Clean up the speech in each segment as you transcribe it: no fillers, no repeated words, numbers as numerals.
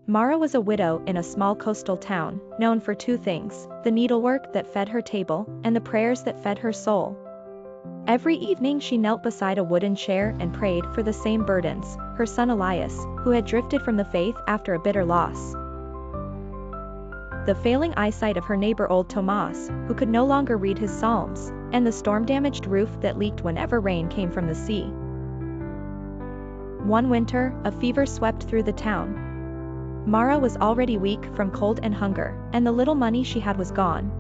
Mara was a widow in a small coastal town, known for two things: the needlework that fed her table, and the prayers that fed her soul. Every evening she knelt beside a wooden chair and prayed for the same burdens: her son Elias, who had drifted from the faith after a bitter loss; the failing eyesight of her neighbor old Tomas, who could no longer read his psalms; and the storm-damaged roof that leaked whenever rain came from the sea. One winter, a fever swept through the town. Mara was already weak from cold and hunger, and the little money she had was gone.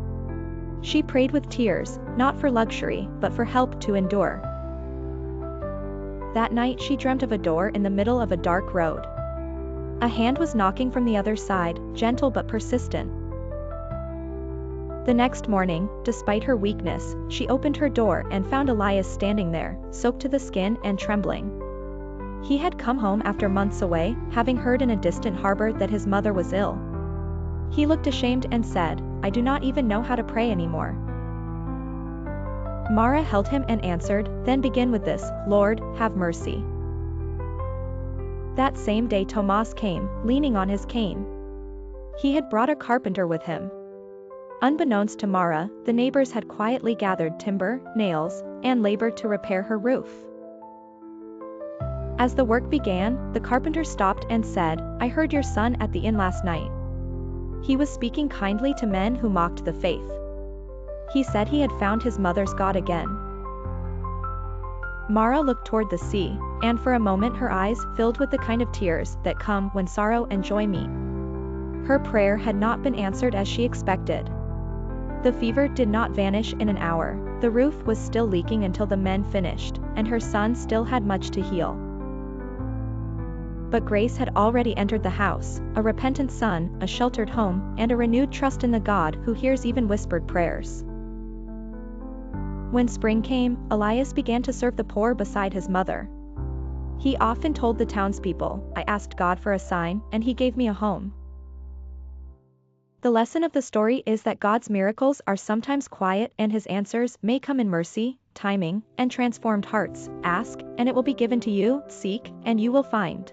She prayed with tears, not for luxury, but for help to endure. That night she dreamt of a door in the middle of a dark road. A hand was knocking from the other side, gentle but persistent. The next morning, despite her weakness, she opened her door and found Elias standing there, soaked to the skin and trembling. He had come home after months away, having heard in a distant harbor that his mother was ill. He looked ashamed and said, "I do not even know how to pray anymore." Mara held him and answered, "Then begin with this: Lord, have mercy." That same day Tomas came, leaning on his cane. He had brought a carpenter with him. Unbeknownst to Mara, the neighbors had quietly gathered timber, nails, and labor to repair her roof. As the work began, the carpenter stopped and said, "I heard your son at the inn last night. He was speaking kindly to men who mocked the faith. He said he had found his mother's God again." Mara looked toward the sea, and for a moment her eyes filled with the kind of tears that come when sorrow and joy meet. Her prayer had not been answered as she expected. The fever did not vanish in an hour, the roof was still leaking until the men finished, and her son still had much to heal. But grace had already entered the house: a repentant son, a sheltered home, and a renewed trust in the God who hears even whispered prayers. When spring came, Elias began to serve the poor beside his mother. He often told the townspeople, "I asked God for a sign, and he gave me a home." The lesson of the story is that God's miracles are sometimes quiet, and his answers may come in mercy, timing, and transformed hearts. Ask, and it will be given to you; seek, and you will find.